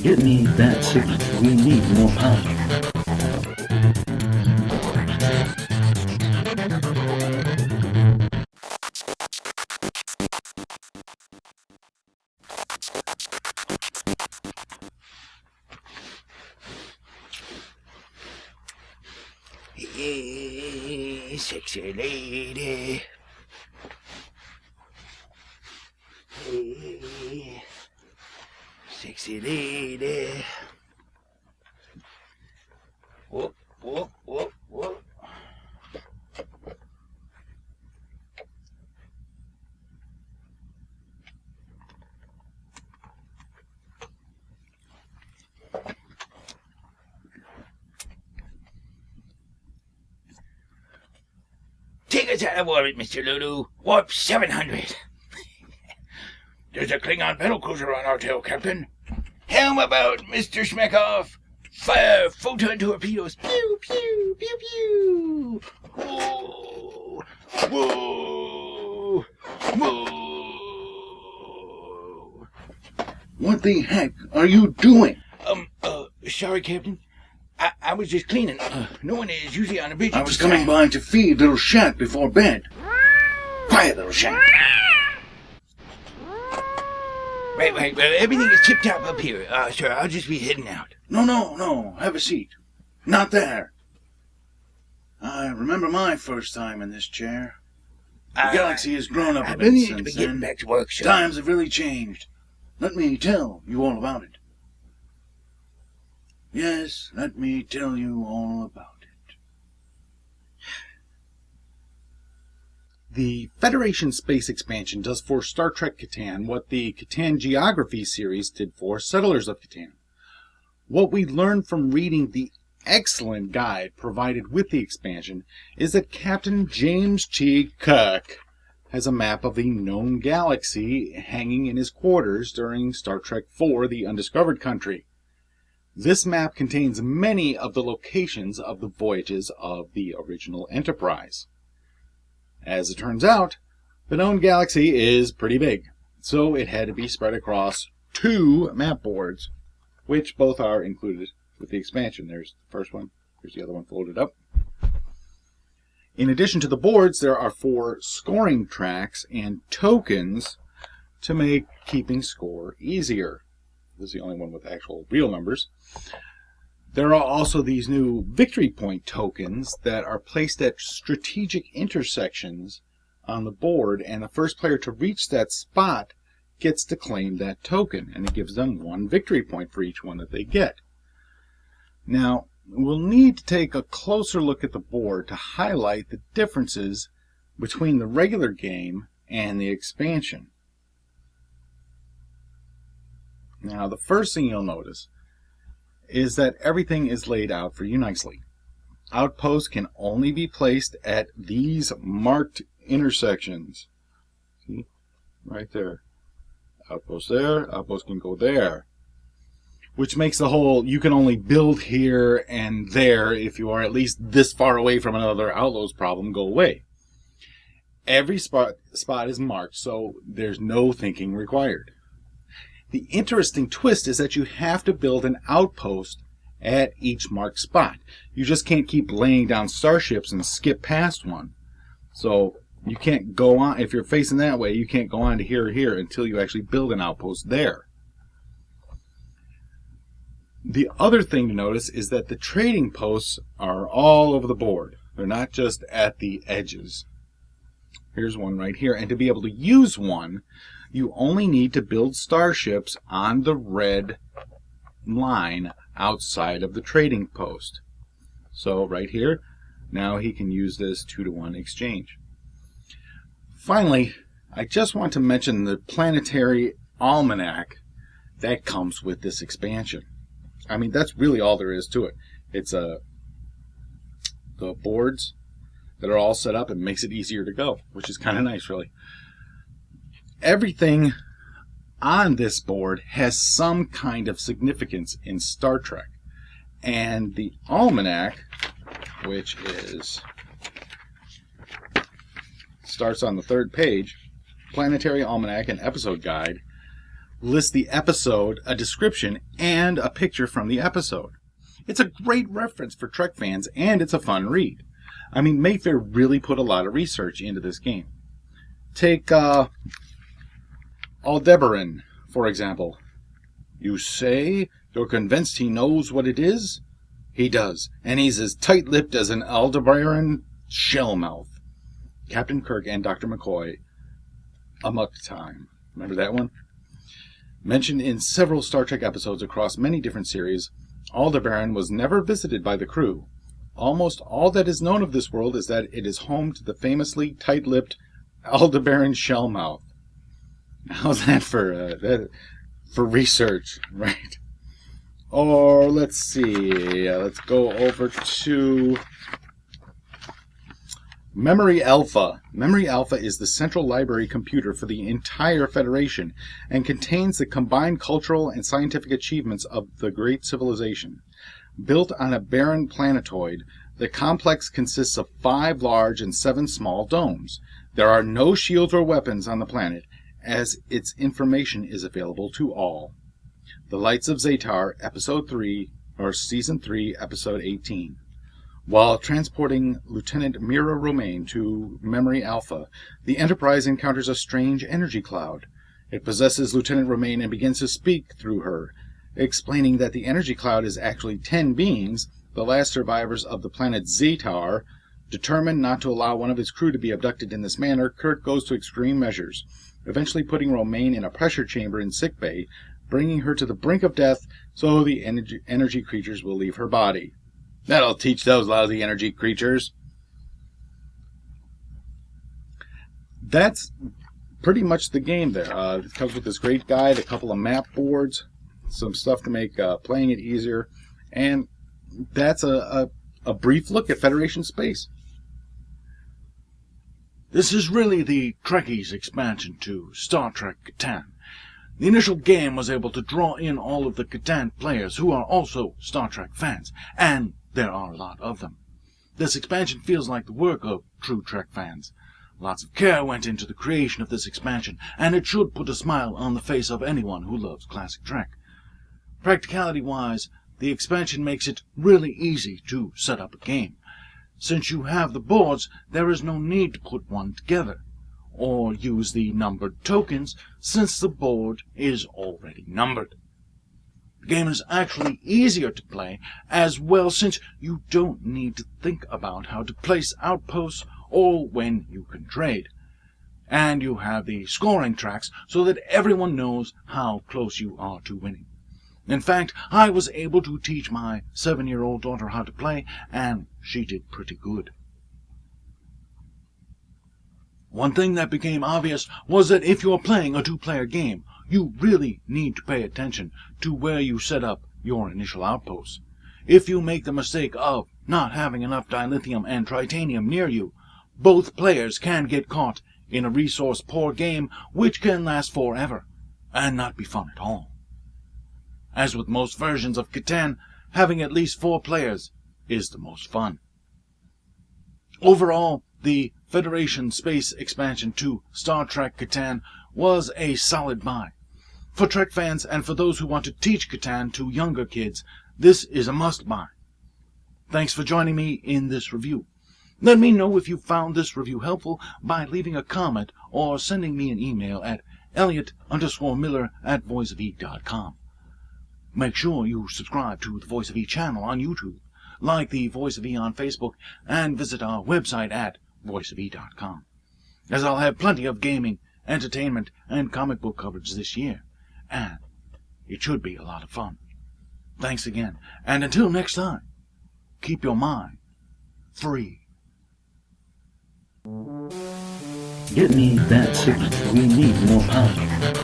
Get me that signal. We need more power. Hey, sexy lady. Hey, sexy lady. Whoop, whoop, whoop, whoop. Take us out of orbit, Mr. Lulu. Warp 700. There's a Klingon battle cruiser on our tail, Captain. Helm about, Mr. Schmeckoff. Fire photon torpedoes. Pew, pew, pew, pew. Whoa, whoa, whoa. What the heck are you doing? Sorry, Captain. I was just cleaning. No one is usually on the bridge. I was coming by to feed little Shat before bed. Quiet, little Shat. Right. Well, everything is tip-top up here. Sir, I'll just be heading out. No. Have a seat. Not there. I remember my first time in this chair. The galaxy has grown up a bit need since to be then. getting back to work, sir. Times have really changed. Let me tell you all about it. Yes, let me tell you all about it. The Federation Space Expansion does for Star Trek Catan what the Catan Geography series did for Settlers of Catan. What we learned from reading the excellent guide provided with the expansion is that Captain James T. Kirk has a map of the known galaxy hanging in his quarters during Star Trek IV: The Undiscovered Country. This map contains many of the locations of the voyages of the original Enterprise. As it turns out, the known galaxy is pretty big, so it had to be spread across 2 map boards, which both are included with the expansion. There's the first one, here's the other one folded up. In addition to the boards, there are 4 scoring tracks and tokens to make keeping score easier. This is the only one with actual real numbers. There are also these new victory point tokens that are placed at strategic intersections on the board, and the first player to reach that spot gets to claim that token, and it gives them 1 victory point for each one that they get. Now, we'll need to take a closer look at the board to highlight the differences between the regular game and the expansion. Now, the first thing you'll notice is that everything is laid out for you nicely. Outposts can only be placed at these marked intersections. See? Right there. Outpost there, outpost can go there. Which makes the whole, you can only build here and there if you are at least this far away from another outpost problem, go away. Every spot is marked, so there's no thinking required. The interesting twist is that you have to build an outpost at each marked spot. You just can't keep laying down starships and skip past one. So you can't go on, if you're facing that way, you can't go on to here or here until you actually build an outpost there. The other thing to notice is that the trading posts are all over the board. They're not just at the edges. Here's one right here, and to be able to use one, you only need to build starships on the red line outside of the trading post. So right here, now he can use this 2-to-1 exchange. Finally, I just want to mention the planetary almanac that comes with this expansion. I mean, that's really all there is to it. It's the boards that are all set up and makes it easier to go, which is kind of nice, really. Everything on this board has some kind of significance in Star Trek. And the almanac, which starts on the 3rd page, Planetary Almanac and Episode Guide, lists the episode, a description, and a picture from the episode. It's a great reference for Trek fans, and it's a fun read. I mean, Mayfair really put a lot of research into this game. Take Aldebaran, for example. You say you're convinced he knows what it is? He does, and he's as tight-lipped as an Aldebaran shellmouth. Captain Kirk and Dr. McCoy, Amok Time. Remember that one? Mentioned in several Star Trek episodes across many different series, Aldebaran was never visited by the crew. Almost all that is known of this world is that it is home to the famously tight-lipped Aldebaran shellmouth. How's that for research, right? Or let's see, let's go over to Memory Alpha. Memory Alpha is the central library computer for the entire Federation and contains the combined cultural and scientific achievements of the great civilization. Built on a barren planetoid, the complex consists of 5 large and 7 small domes. There are no shields or weapons on the planet, as its information is available to all. The Lights of Zetar, Episode 3, or Season 3, Episode 18. While transporting Lieutenant Mira Romaine to Memory Alpha, the Enterprise encounters a strange energy cloud. It possesses Lieutenant Romaine and begins to speak through her, explaining that the energy cloud is actually 10 beings, the last survivors of the planet Zetar. Determined not to allow one of his crew to be abducted in this manner, Kirk goes to extreme measures, eventually putting Romaine in a pressure chamber in sickbay, bringing her to the brink of death so the energy creatures will leave her body. That'll teach those lousy energy creatures. That's pretty much the game there. It comes with this great guide, a couple of map boards, some stuff to make playing it easier, and that's a brief look at Federation space. This is really the Trekkies' expansion to Star Trek Catan. The initial game was able to draw in all of the Catan players who are also Star Trek fans, and there are a lot of them. This expansion feels like the work of true Trek fans. Lots of care went into the creation of this expansion, and it should put a smile on the face of anyone who loves classic Trek. Practicality-wise, the expansion makes it really easy to set up a game. Since you have the boards, there is no need to put one together, or use the numbered tokens, since the board is already numbered. The game is actually easier to play as well, since you don't need to think about how to place outposts or when you can trade. And you have the scoring tracks so that everyone knows how close you are to winning. In fact, I was able to teach my 7-year-old daughter how to play, and she did pretty good. One thing that became obvious was that if you're playing a 2-player game, you really need to pay attention to where you set up your initial outposts. If you make the mistake of not having enough dilithium and tritanium near you, both players can get caught in a resource-poor game which can last forever and not be fun at all. As with most versions of Catan, having at least 4 players is the most fun. Overall, the Federation Space expansion to Star Trek Catan was a solid buy. For Trek fans and for those who want to teach Catan to younger kids, this is a must-buy. Thanks for joining me in this review. Let me know if you found this review helpful by leaving a comment or sending me an email at elliot_miller@voiceofe.com. Make sure you subscribe to the Voice of E channel on YouTube, like the Voice of E on Facebook, and visit our website at voiceofe.com, as I'll have plenty of gaming, entertainment, and comic book coverage this year, and it should be a lot of fun. Thanks again, and until next time, keep your mind free. Get me that signal. We need more power.